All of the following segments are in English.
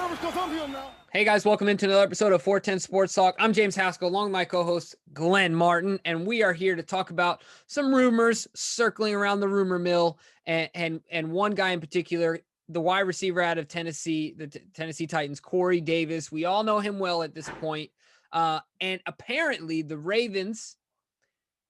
nervous because I'm here now. Hey guys, welcome into another episode of 410 Sports Talk. I'm James Haskell, along with my co-host Glenn Martin, and we are here to talk about some rumors circling around the rumor mill, and one guy in particular, the wide receiver out of Tennessee, the Tennessee Titans, Corey Davis. We all know him well at this point, and apparently the Ravens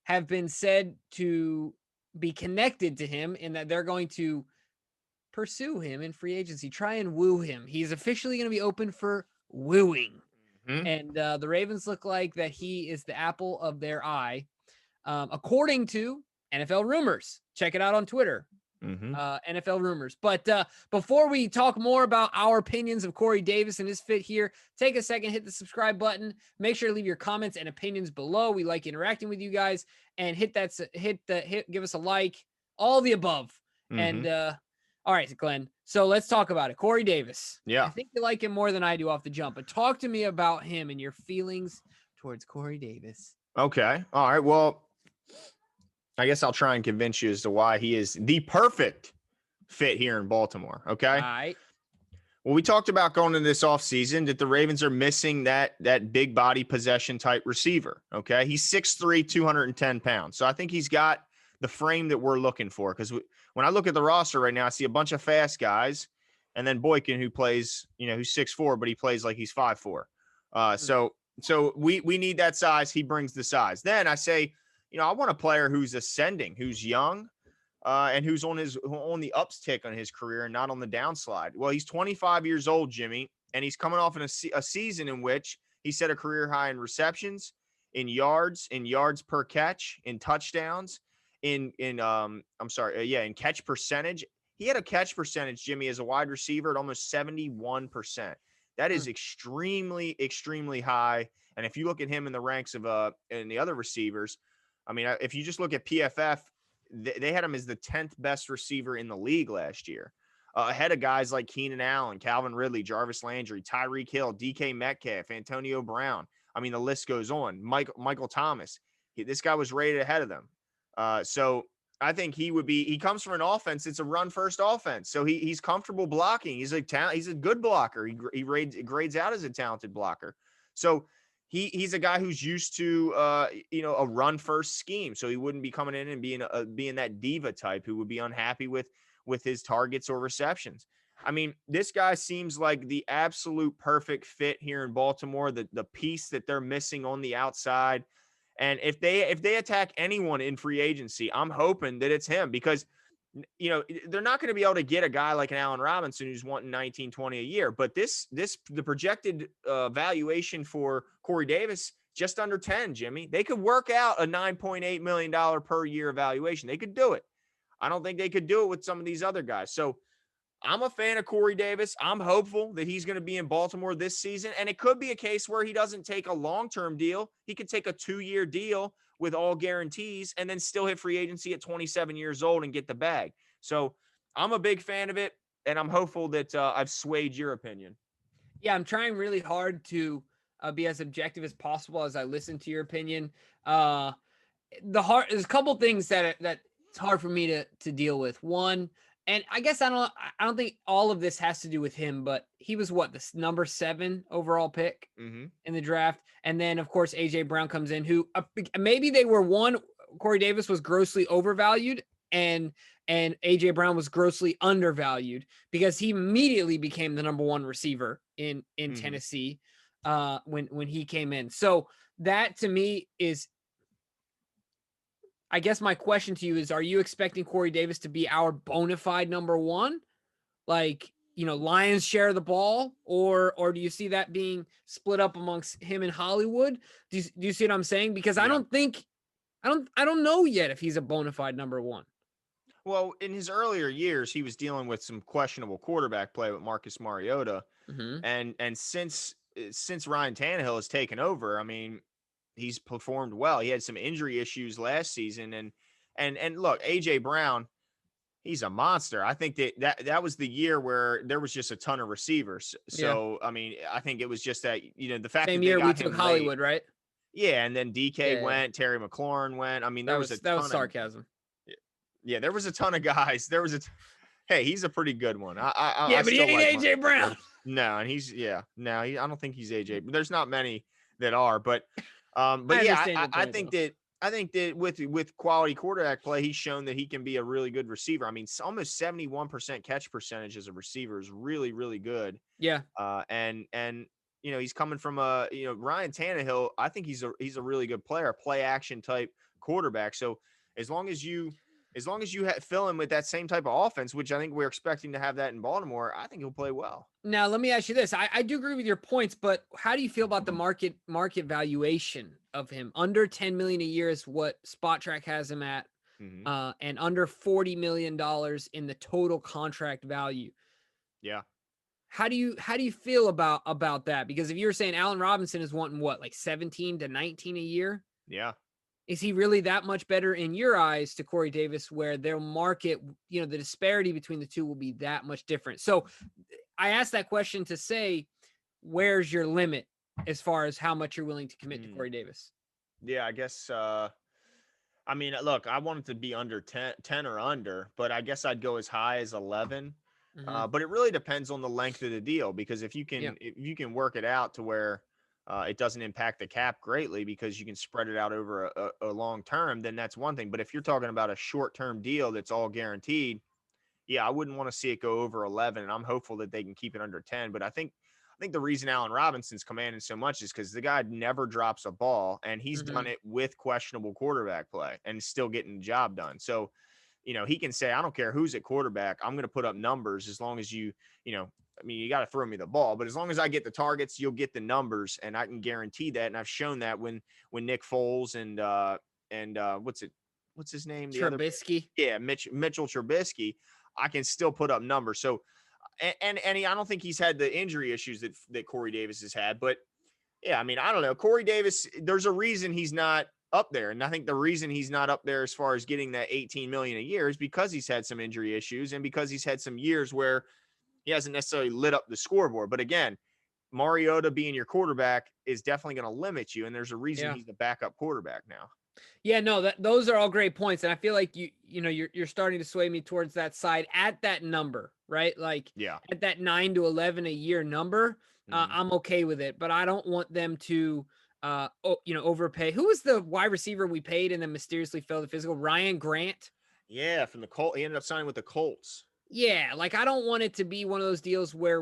have been said to be connected to him in that they're going to pursue him in free agency, try and woo him. He's officially going to be open for wooing. And the Ravens look like that he is the apple of their eye, according to NFL Rumors. Check it out on Twitter, NFL Rumors. But before we talk more about our opinions of Corey Davis and his fit here, take a second, hit the subscribe button. Make sure to leave your comments and opinions below. We like interacting with you guys, and give us a like, all the above. And all right, Glenn. So let's talk about it. Corey Davis. Yeah. I think you like him more than I do off the jump, but talk to me about him and your feelings towards Corey Davis. Okay. All right. Well, I guess I'll try and convince you as to why he is the perfect fit here in Baltimore. Okay. All right. Well, we talked about going into this offseason that the Ravens are missing that big body possession type receiver. Okay. He's 6'3", 210 pounds. So I think he's got the frame that we're looking for, because when I look at the roster right now, I see a bunch of fast guys, and then Boykin, who plays, who's 6'4", but he plays like he's 5'4". So we need that size. He brings the size. Then I say, I want a player who's ascending, who's young, and who's on the uptick on his career and not on the downslide. Well, he's 25 years old, Jimmy, and he's coming off in a season in which he set a career high in receptions, in yards per catch, in touchdowns, in catch percentage. He had a catch percentage, Jimmy, as a wide receiver at almost 71%. That is extremely, extremely high. And if you look at him in the ranks of and the other receivers, I mean, if you just look at PFF, they had him as the 10th best receiver in the league last year, ahead of guys like Keenan Allen, Calvin Ridley, Jarvis Landry, Tyreek Hill, DK Metcalf, Antonio Brown. I mean, the list goes on. Michael Thomas. This guy was rated ahead of them. So I think he comes from an offense. It's a run first offense. So he's comfortable blocking. He's a good blocker. He grades out as a talented blocker. So he's a guy who's used to, a run first scheme. So he wouldn't be coming in and being that diva type who would be unhappy with his targets or receptions. I mean, this guy seems like the absolute perfect fit here in Baltimore, the piece that they're missing on the outside. And if they attack anyone in free agency, I'm hoping that it's him, because, they're not going to be able to get a guy like an Allen Robinson who's wanting 19, 20 a year. But the projected valuation for Corey Davis, just under 10, Jimmy. They could work out a $9.8 million per year evaluation. They could do it. I don't think they could do it with some of these other guys. So I'm a fan of Corey Davis. I'm hopeful that he's going to be in Baltimore this season. And it could be a case where he doesn't take a long-term deal. He could take a 2-year deal with all guarantees and then still hit free agency at 27 years old and get the bag. So I'm a big fan of it, and I'm hopeful that I've swayed your opinion. Yeah, I'm trying really hard to be as objective as possible as I listen to your opinion. There's a couple things that it's hard for me to deal with. One, and I guess I don't think all of this has to do with him, but he was the number 7 overall pick in the draft. And then, of course, A.J. Brown comes in, who maybe they were Corey Davis was grossly overvalued, and A.J. Brown was grossly undervalued, because he immediately became the number 1 receiver in Tennessee when he came in. So that, to me, is, I guess my question to you is, are you expecting Corey Davis to be our bona fide number 1? Like, Lions share the ball, or do you see that being split up amongst him and Hollywood? Do you see what I'm saying? Because I don't know yet if he's a bona fide number 1. Well, in his earlier years, he was dealing with some questionable quarterback play with Marcus Mariota. And since Ryan Tannehill has taken over, I mean, he's performed well. He had some injury issues last season, and look, A.J. Brown, he's a monster. I think that was the year where there was just a ton of receivers. So, I mean, I think it was just that, the fact same that year they got we took Hollywood, late, right? Yeah, and then DK went, Terry McLaurin went. I mean, that was sarcasm. Yeah, there was a ton of guys. Hey, he's a pretty good one. But he ain't A.J. Brown. No, and I don't think he's AJ, but there's not many that are. But I yeah, understand your I point think though. that with quality quarterback play, he's shown that he can be a really good receiver. I mean, almost 71% catch percentage as a receiver is really, really good. Yeah. And he's coming from Ryan Tannehill. I think he's a really good player, play action type quarterback. So as long as you fill him with that same type of offense, which I think we're expecting to have that in Baltimore, I think he'll play well. Now, let me ask you this. I do agree with your points, but how do you feel about the market valuation of him? Under 10 million a year is what Spot Track has him at, Mm-hmm. and under $40 million in the total contract value. Yeah. How do you feel about that? Because if you're saying Allen Robinson is wanting what, like 17 to 19 a year, Yeah. is he really that much better in your eyes to Corey Davis, where their market, the disparity between the two will be that much different? So I asked that question to say, where's your limit as far as how much you're willing to commit to Corey Davis? Yeah, I guess I mean, look, I want it to be under 10 or under, but I guess I'd go as high as 11. Mm-hmm. But it really depends on the length of the deal, because if you Yeah. can work it out to where it doesn't impact the cap greatly because you can spread it out over a long term, then that's one thing. But if you're talking about a short term deal that's all guaranteed, yeah, I wouldn't want to see it go over 11. And I'm hopeful that they can keep it under 10. But I think the reason Allen Robinson's commanding so much is because the guy never drops a ball, and he's Mm-hmm. done it with questionable quarterback play and still getting the job done. So, he can say, I don't care who's at quarterback, I'm going to put up numbers as long as you got to throw me the ball, but as long as I get the targets, you'll get the numbers, and I can guarantee that. And I've shown that when Nick Foles and what's his name? The other, Trubisky. yeah, Mitchell Trubisky, I can still put up numbers. So, I don't think he's had the injury issues that Corey Davis has had, but yeah, I mean, I don't know. Corey Davis, there's a reason he's not up there. And I think the reason he's not up there as far as getting that 18 million a year is because he's had some injury issues and because he's had some years where he hasn't necessarily lit up the scoreboard. But again, Mariota being your quarterback is definitely going to limit you. And there's a reason Yeah. he's the backup quarterback now. Yeah, no, those are all great points. And I feel like you're starting to sway me towards that side at that number, right? Like Yeah. at that 9 to 11 a year number, I'm okay with it, but I don't want them to overpay. Who was the wide receiver we paid and then mysteriously fell to physical? Ryan Grant. Yeah, from the Colts. He ended up signing with the Colts. Yeah, like I don't want it to be one of those deals where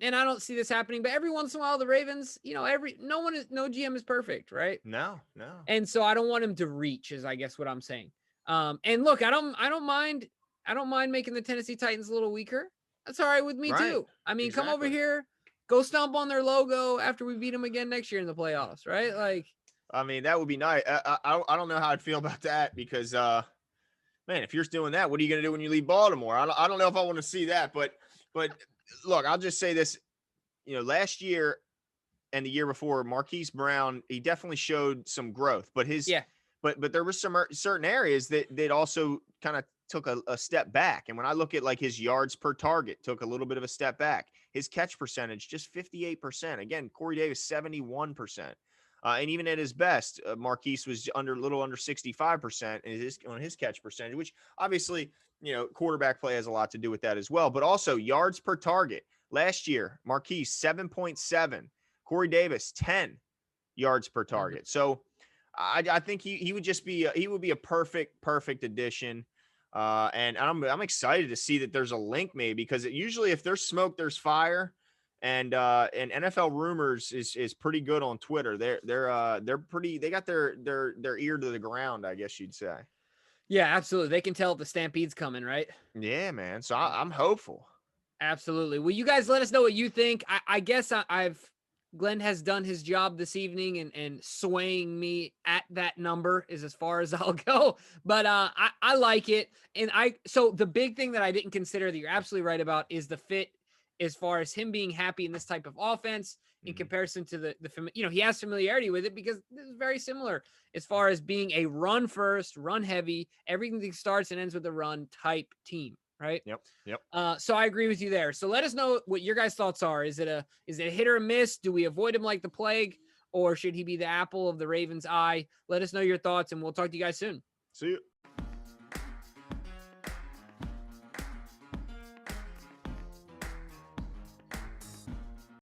and I don't see this happening, but every once in a while the Ravens, no GM is perfect, right? No. And so I don't want him to reach, is I guess what I'm saying. And look, I don't mind making the Tennessee Titans a little weaker. That's all right with me Right. too. I mean, come over Exactly. here, go stomp on their logo after we beat them again next year in the playoffs, right? Like, I mean, that would be nice. I don't know how I'd feel about that because, man, if you're doing that, what are you going to do when you leave Baltimore? I don't know if I want to see that, but look, I'll just say this, last year and the year before, Marquise Brown, he definitely showed some growth, but but there were some certain areas that also kind of took a step back. And when I look at like his yards per target, took a little bit of a step back. His catch percentage, just 58%. Again, Corey Davis, 71%. And even at his best, Marquise was a little under 65% on his catch percentage, which obviously, quarterback play has a lot to do with that as well. But also yards per target. Last year, Marquise, 7.7. Corey Davis, 10 yards per target. So I think he would just be a perfect addition. And I'm excited to see that there's a link made, because usually if there's smoke, there's fire. And NFL Rumors is pretty good on Twitter. They're pretty. They got their ear to the ground, I guess you'd say. yeah, absolutely. They can tell if the Stampede's coming, right? Yeah, man. So I'm hopeful. Absolutely. Well, you guys let us know what you think. I guess Glenn has done his job this evening and swaying me at that number is as far as I'll go. But I like it. And so the big thing that I didn't consider that you're absolutely right about is the fit, as far as him being happy in this type of offense in comparison to the he has familiarity with it, because this is very similar as far as being a run first, run heavy, everything starts and ends with a run type team. Right. Yep. So I agree with you there. So let us know what your guys' thoughts are. Is it a hit or a miss? Do we avoid him like the plague, or should he be the apple of the Ravens' eye? Let us know your thoughts, and we'll talk to you guys soon. See you.